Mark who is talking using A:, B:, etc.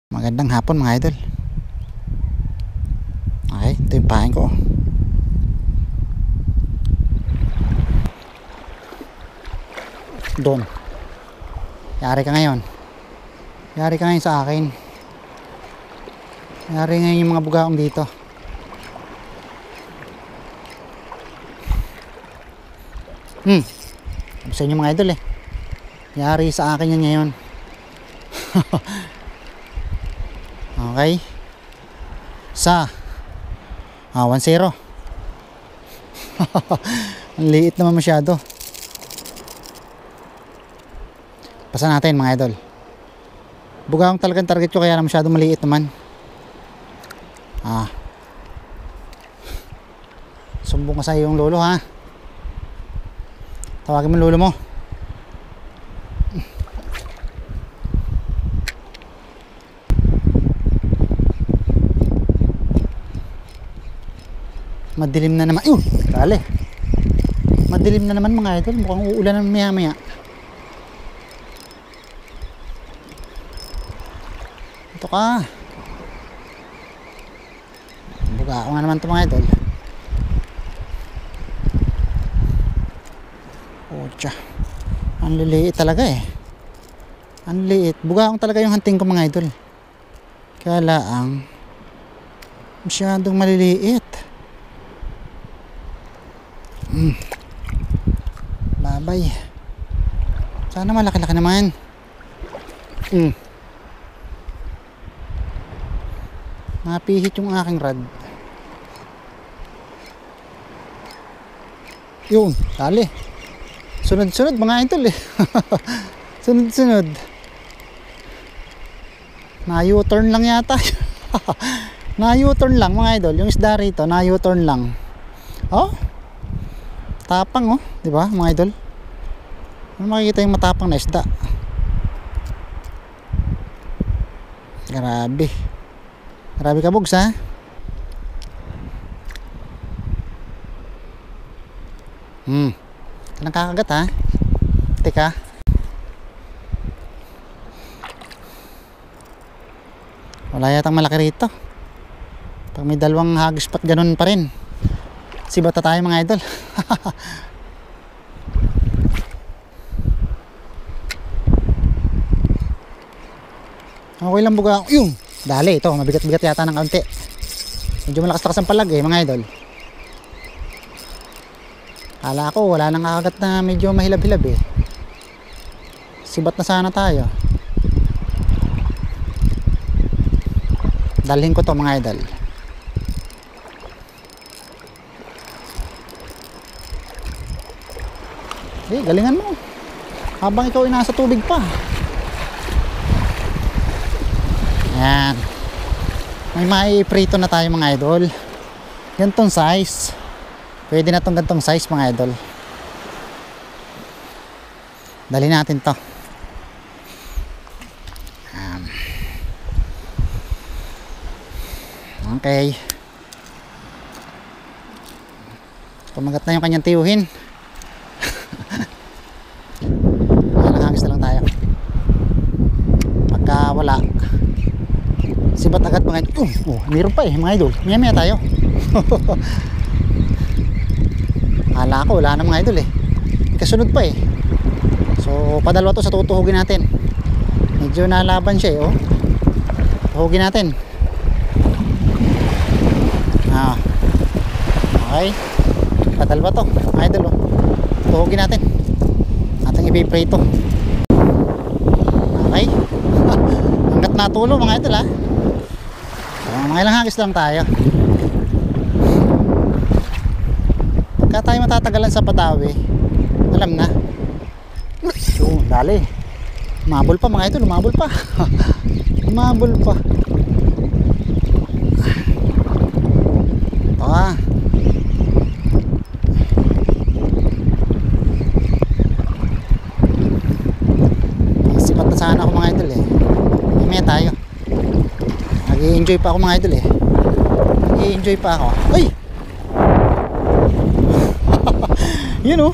A: Magandang hapon mga idol. Okay, ito yung pain ko. Doon. Yari ka ngayon. Yari ka ngayon sa akin. Yari ngayon yung mga bugaong dito. Sa inyo mga idol eh. Yari sa akin yan ngayon. Okay. Sa 1-0. Ang liit naman masyado. Pasa natin mga idol. Bugaong talagang target ko, kaya na masyado maliit naman. Sumbong ka sa iyong lolo ha. Tawagin mo lolo mo. Madilim na naman. Dali. Madilim na naman mga idol. Mukhang uulan na maya maya. Ito ka. Buga ako nga naman ito mga idol. Tsa. Ang liliit talaga eh. Ang liit. Buga akong talaga yung hunting ko mga idol. Kaya laang masyadong maliliit. Babay. Sana malaki-laki naman. Napihit yung aking rod. Yun, dali. Sunod-sunod mga idol eh. Sunod-sunod. Na-U-turn lang yata. Na-U-turn lang mga idol. Yung isda rito, na-U-turn lang. Tapang di ba mga idol? Makikita yung matapang na isda. Grabe. Grabe ka bugs ha. Anong kakagat ha? Teka. Wala yatang malaki rito. Pag may dalawang hagis pat ganun pa rin. Sibata tayo mga idol. Okay lang buga. Yung dali ito, mabigat-bigat yata ng kaunti. Medyo malakas-lakas ang palag eh mga idol. Kala ko wala nang kakagat na medyo mahilab-hilab eh. Sibat na sana tayo. Dalhin ko to mga idol. Galingan mo. Habang ikaw ay nasa tubig pa. Ayan. May maiprito na tayo mga idol. Gantong size. Pwede na itong gantong size mga idol. Dali natin to. Okay. Kumagat na yung kanyang tiyuhin. Nakahangis na lang tayo. Pagka wala, sibat agad mga idol. Meron pa eh mga idol. Maya tayo. Hala ko wala na mga idol eh. Kasunod pa eh. So padalwa to sa tutuhugin natin. Medyo nalaban siya eh. Tuhugin natin. Okay. Padalwa to mga idol tuhugin natin. Ating ipiprito. Okay. Hanggat natulo mga idol ha. Mga ilang hagis lang tayo. Pagka tayo matatagalan sa Patawi, alam na. Dali. Umabol pa mga idol, umabol pa. Umabol pa. Sipat na sana ako mga idol eh. May tayo. Nag-i-enjoy pa ako mga idol eh. Nag-i-enjoy pa ako. Ay! Yun